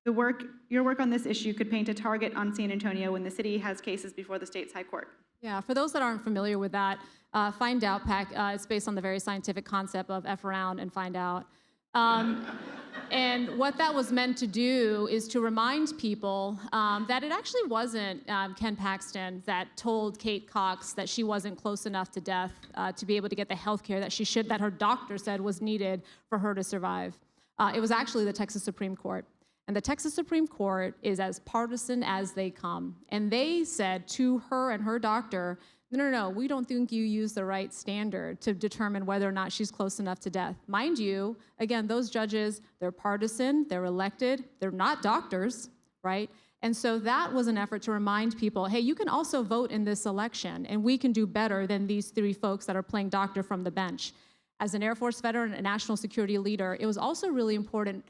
your work on this issue could paint a target on San Antonio when the city has cases before the state's high court? Yeah, for those that aren't familiar with that, Find Out PAC, it's based on the very scientific concept of F around and find out. And what that was meant to do is to remind people that it actually wasn't Ken Paxton that told Kate Cox that she wasn't close enough to death to be able to get the health care that her doctor said was needed for her to survive. It was actually the Texas Supreme Court. And the Texas Supreme Court is as partisan as they come. And they said to her and her doctor, no, we don't think you use the right standard to determine whether or not she's close enough to death. Mind you, again, those judges, they're partisan, they're elected, they're not doctors, right? And so that was an effort to remind people, hey, you can also vote in this election, and we can do better than these 3 folks that are playing doctor from the bench. As an Air Force veteran and a national security leader, it was also really important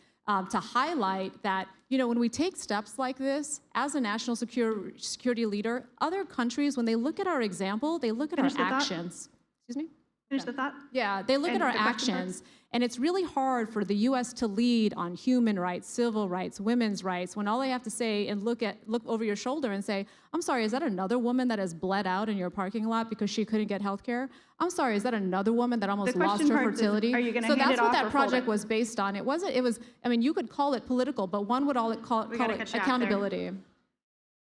to highlight that, when we take steps like this, as a national security leader, other countries, when they look at our example, they look at our actions. Excuse me? Finish the thought? Yeah, they look at our actions, and it's really hard for the U.S. to lead on human rights, civil rights, women's rights, when all they have to say and look over your shoulder and say, I'm sorry, is that another woman that has bled out in your parking lot because she couldn't get health care? I'm sorry, is that another woman that almost lost her fertility? Are you going to So hand that's it what off that or fold project it? was based on. It was, you could call it political, but one would call it accountability.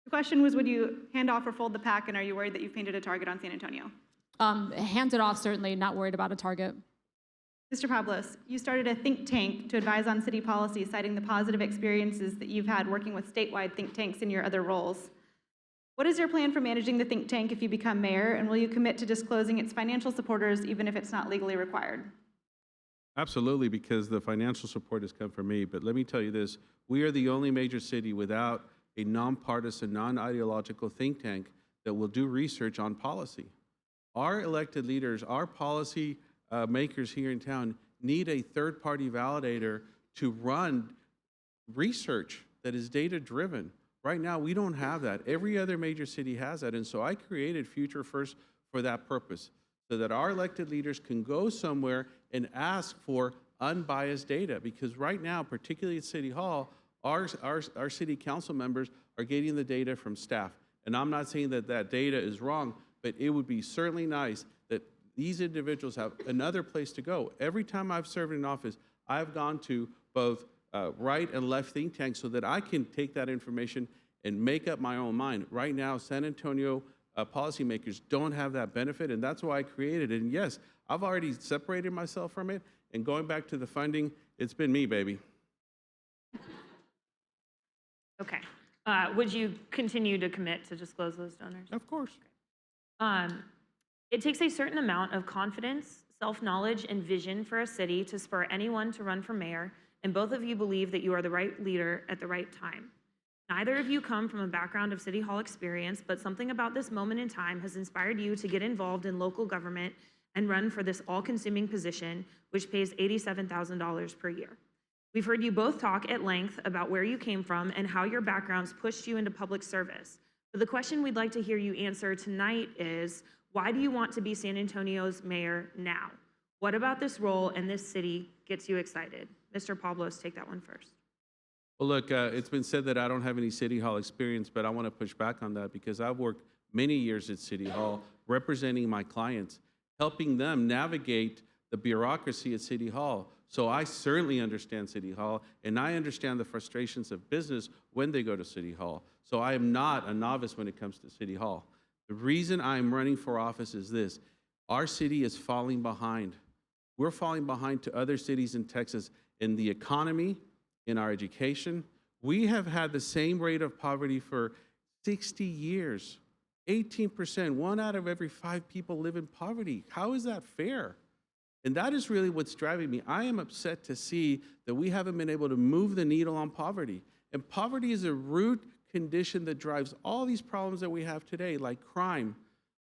The question was, would you hand off or fold the PAC, and are you worried that you've painted a target on San Antonio? Hand it off, certainly, not worried about a target. Mr. Pablos, you started a think tank to advise on city policy, citing the positive experiences that you've had working with statewide think tanks in your other roles. What is your plan for managing the think tank if you become mayor, and will you commit to disclosing its financial supporters even if it's not legally required? Absolutely, because the financial support has come from me. But let me tell you this, we are the only major city without a nonpartisan, non-ideological think tank that will do research on policy. Our elected leaders, our policy makers here in town need a third-party validator to run research that is data-driven. Right now, we don't have that. Every other major city has that. And so I created Future First for that purpose, so that our elected leaders can go somewhere and ask for unbiased data. Because right now, particularly at City Hall, our city council members are getting the data from staff. And I'm not saying that that data is wrong, but it would be certainly nice that these individuals have another place to go. Every time I've served in office, I've gone to both right and left think tanks so that I can take that information and make up my own mind. Right now, San Antonio policymakers don't have that benefit, and that's why I created it. And yes, I've already separated myself from it, and going back to the funding, it's been me, baby. Okay. Would you continue to commit to disclose those donors? Of course. It takes a certain amount of confidence, self-knowledge, and vision for a city to spur anyone to run for mayor, and both of you believe that you are the right leader at the right time. Neither of you come from a background of City Hall experience, but something about this moment in time has inspired you to get involved in local government and run for this all-consuming position, which pays $87,000 per year. We've heard you both talk at length about where you came from and how your backgrounds pushed you into public service. But the question we'd like to hear you answer tonight is, why do you want to be San Antonio's mayor now? What about this role and this city gets you excited? Mr. Pablos, take that one first. Well, look, it's been said that I don't have any City Hall experience, but I want to push back on that because I've worked many years at City Hall representing my clients, helping them navigate the bureaucracy at City Hall. So I certainly understand City Hall, and I understand the frustrations of business when they go to City Hall. So I am not a novice when it comes to City Hall. The reason I'm running for office is this. Our city is falling behind. We're falling behind to other cities in Texas in the economy, in our education. We have had the same rate of poverty for 60 years. 18%, 1 out of every 5 people live in poverty. How is that fair? And that is really what's driving me. I am upset to see that we haven't been able to move the needle on poverty. And poverty is a root condition that drives all these problems that we have today, like crime,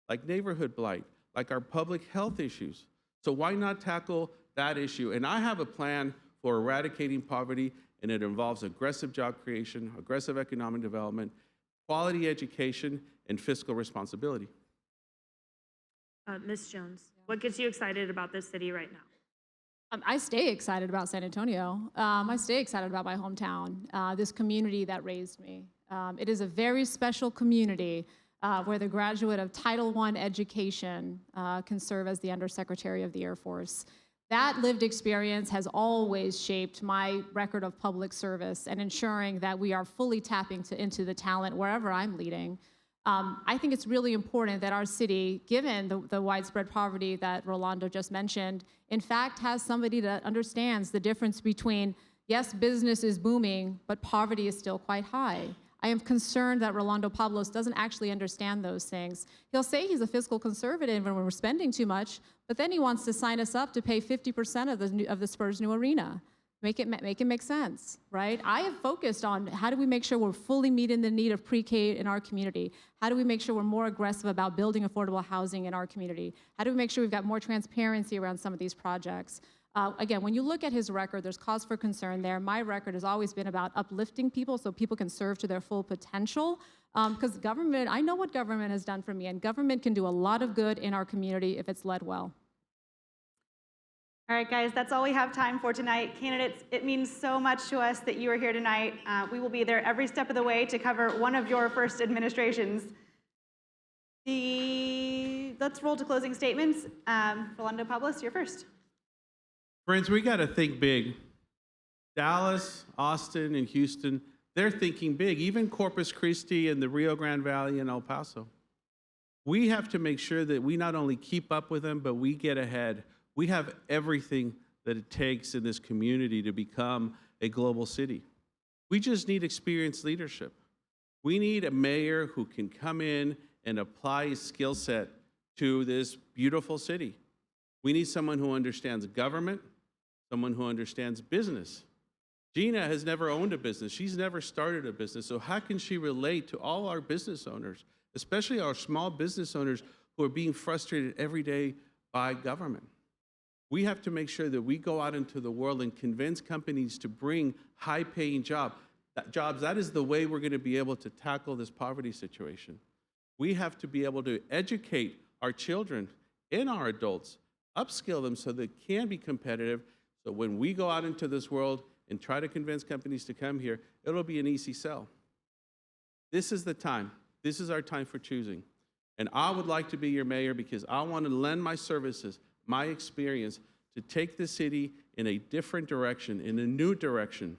like neighborhood blight, like our public health issues. So why not tackle that issue? And I have a plan for eradicating poverty, and it involves aggressive job creation, aggressive economic development, quality education, and fiscal responsibility. Ms. Jones, what gets you excited about this city right now? I stay excited about San Antonio. I stay excited about my hometown, this community that raised me. It is a very special community where the graduate of Title I education can serve as the Undersecretary of the Air Force. That lived experience has always shaped my record of public service and ensuring that we are fully tapping into the talent wherever I'm leading. I think it's really important that our city, given the widespread poverty that Rolando just mentioned, in fact has somebody that understands the difference between, yes, business is booming, but poverty is still quite high. I am concerned that Rolando Pablos doesn't actually understand those things. He'll say he's a fiscal conservative and we're spending too much, but then he wants to sign us up to pay 50% of the Spurs' new arena. Make it make sense, right? I have focused on how do we make sure we're fully meeting the need of pre-K in our community? How do we make sure we're more aggressive about building affordable housing in our community? How do we make sure we've got more transparency around some of these projects? Again, when you look at his record, there's cause for concern there. My record has always been about uplifting people so people can serve to their full potential. Because government, I know what government has done for me, and government can do a lot of good in our community if it's led well. All right, guys, that's all we have time for tonight. Candidates, it means so much to us that you are here tonight. We will be there every step of the way to cover one of your first administrations. Let's roll to closing statements. Rolando Pablos, you're first. Friends, we got to think big. Dallas, Austin, and Houston, they're thinking big. Even Corpus Christi and the Rio Grande Valley and El Paso. We have to make sure that we not only keep up with them, but we get ahead. We have everything that it takes in this community to become a global city. We just need experienced leadership. We need a mayor who can come in and apply his skill set to this beautiful city. We need someone who understands government, someone who understands business. Gina has never owned a business. She's never started a business. So how can she relate to all our business owners, especially our small business owners who are being frustrated every day by government? We have to make sure that we go out into the world and convince companies to bring high-paying jobs. That is the way we're going to be able to tackle this poverty situation. We have to be able to educate our children and our adults, upskill them so they can be competitive. So when we go out into this world and try to convince companies to come here, it'll be an easy sell. This is the time. This is our time for choosing. And I would like to be your mayor because I want to lend my services, my experience, to take the city in a different direction, in a new direction,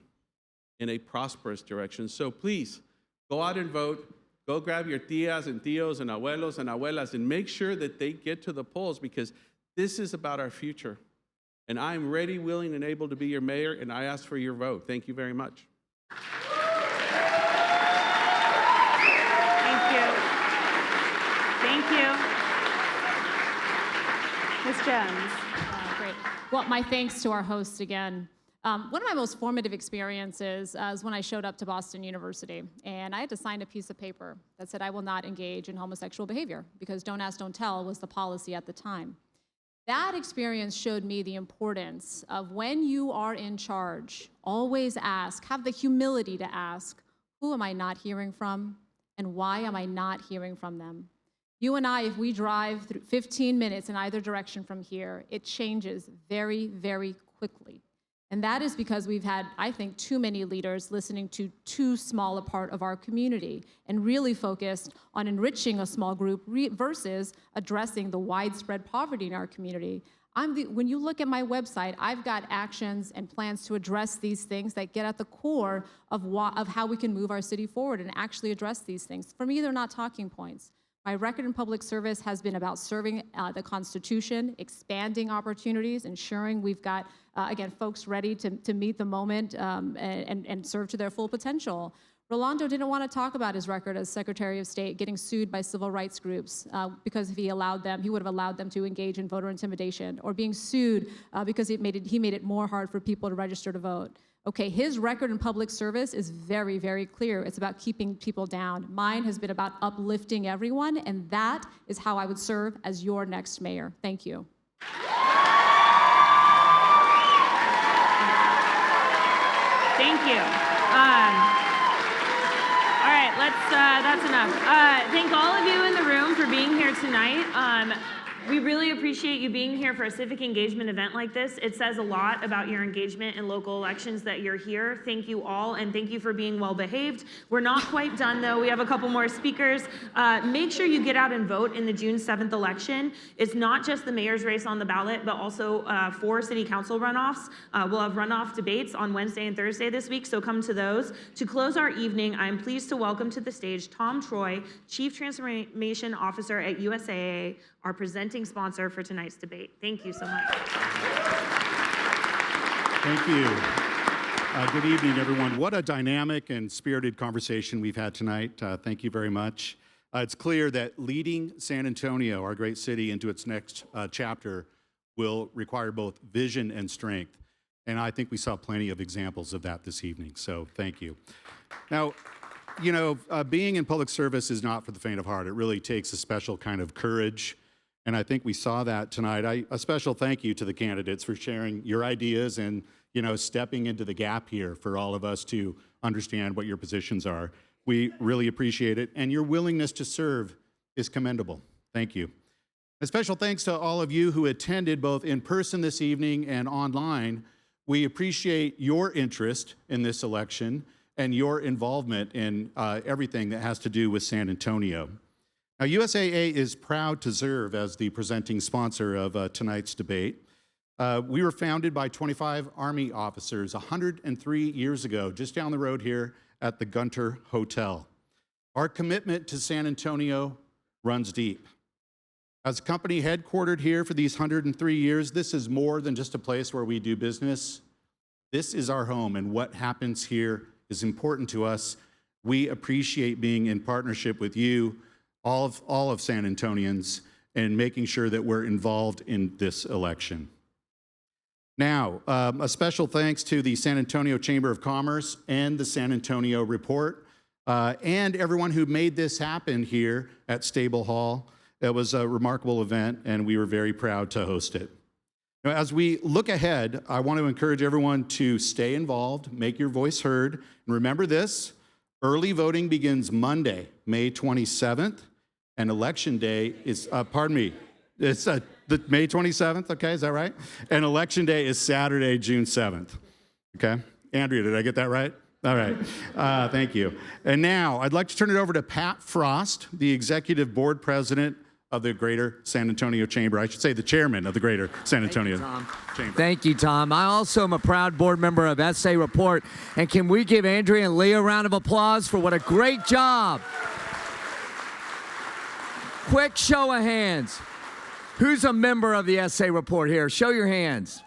in a prosperous direction. So please, go out and vote. Go grab your tias and tios and abuelos and abuelas and make sure that they get to the polls because this is about our future. And I'm ready, willing, and able to be your mayor, and I ask for your vote. Thank you very much. Thank you. Thank you. Ms. Jones. Great. Well, my thanks to our hosts again. One of my most formative experiences is when I showed up to Boston University, and I had to sign a piece of paper that said I will not engage in homosexual behavior because don't ask, don't tell was the policy at the time. That experience showed me the importance of when you are in charge, always ask, have the humility to ask, who am I not hearing from, and why am I not hearing from them? You and I, if we drive through 15 minutes in either direction from here, it changes very, very quickly. And that is because we've had, I think, too many leaders listening to too small a part of our community and really focused on enriching a small group versus addressing the widespread poverty in our community. When you look at my website, I've got actions and plans to address these things that get at the core of how we can move our city forward and actually address these things. For me, they're not talking points. My record in public service has been about serving the Constitution, expanding opportunities, ensuring we've got, again, folks ready to meet the moment and serve to their full potential. Rolando didn't want to talk about his record as Secretary of State getting sued by civil rights groups because if he allowed them, he would have allowed them to engage in voter intimidation, or being sued because he made it more hard for people to register to vote. Okay, his record in public service is very, very clear. It's about keeping people down. Mine has been about uplifting everyone, and that is how I would serve as your next mayor. Thank you. Thank you. All right, that's enough. Thank all of you in the room for being here tonight. We really appreciate you being here for a civic engagement event like this. It says a lot about your engagement in local elections that you're here. Thank you all, and thank you for being well behaved. We're not quite done though. We have a couple more speakers. Make sure you get out and vote in the June 7th election. It's not just the mayor's race on the ballot, but also 4 city council runoffs. We'll have runoff debates on Wednesday and Thursday this week, so come to those. To close our evening, I'm pleased to welcome to the stage Tom Troy, Chief Transformation Officer at USAA, our presenting sponsor for tonight's debate. Thank you so much. Thank you. Good evening, everyone. What a dynamic and spirited conversation we've had tonight. Thank you very much. It's clear that leading San Antonio, our great city, into its next chapter will require both vision and strength. And I think we saw plenty of examples of that this evening, so thank you. Now, you know, being in public service is not for the faint of heart. It really takes a special kind of courage. And I think we saw that tonight. A special thank you to the candidates for sharing your ideas and, you know, stepping into the gap here for all of us to understand what your positions are. We really appreciate it. And your willingness to serve is commendable. Thank you. A special thanks to all of you who attended both in person this evening and online. We appreciate your interest in this election and your involvement in everything that has to do with San Antonio. Now, USAA is proud to serve as the presenting sponsor of tonight's debate. We were founded by 25 Army officers 103 years ago, just down the road here at the Gunter Hotel. Our commitment to San Antonio runs deep. As a company headquartered here for these 103 years, this is more than just a place where we do business. This is our home, and what happens here is important to us. We appreciate being in partnership with you, all of San Antonians, and making sure that we're involved in this election. Now, a special thanks to the San Antonio Chamber of Commerce and the San Antonio Report, and everyone who made this happen here at Stable Hall. It was a remarkable event, and we were very proud to host it. Now, as we look ahead, I want to encourage everyone to stay involved, make your voice heard, and remember this: early voting begins Monday, May 27th, and Election Day is, it's the May 27th, okay, is that right? And Election Day is Saturday, June 7th, okay? Andrea, did I get that right? All right, thank you. And now, I'd like to turn it over to Pat Frost, the Executive Board President of the Greater San Antonio Chamber. I should say the Chairman of the Greater San Antonio Chamber. Thank you, Tom. I also am a proud board member of SA Report. And can we give Andrea and Leah a round of applause for what a great job? Quick show of hands. Who's a member of the SA Report here? Show your hands.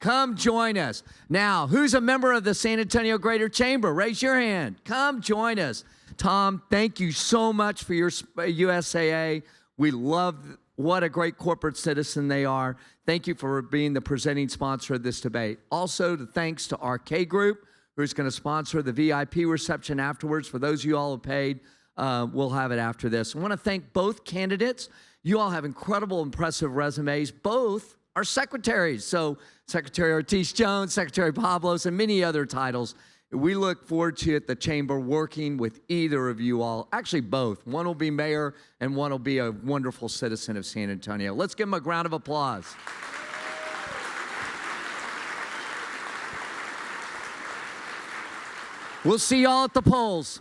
Come join us. Now, who's a member of the San Antonio Greater Chamber? Raise your hand. Come join us. Tom, thank you so much for your USAA. We love what a great corporate citizen they are. Thank you for being the presenting sponsor of this debate. Also, the thanks to RK Group, who's going to sponsor the VIP reception afterwards. For those of you all who paid, we'll have it after this. I want to thank both candidates. You all have incredible, impressive resumes. Both are secretaries. So Secretary Ortiz Jones, Secretary Pablos, and many other titles. We look forward to at the Chamber working with either of you all. Actually, both. One will be mayor, and one will be a wonderful citizen of San Antonio. Let's give them a round of applause. We'll see y'all at the polls.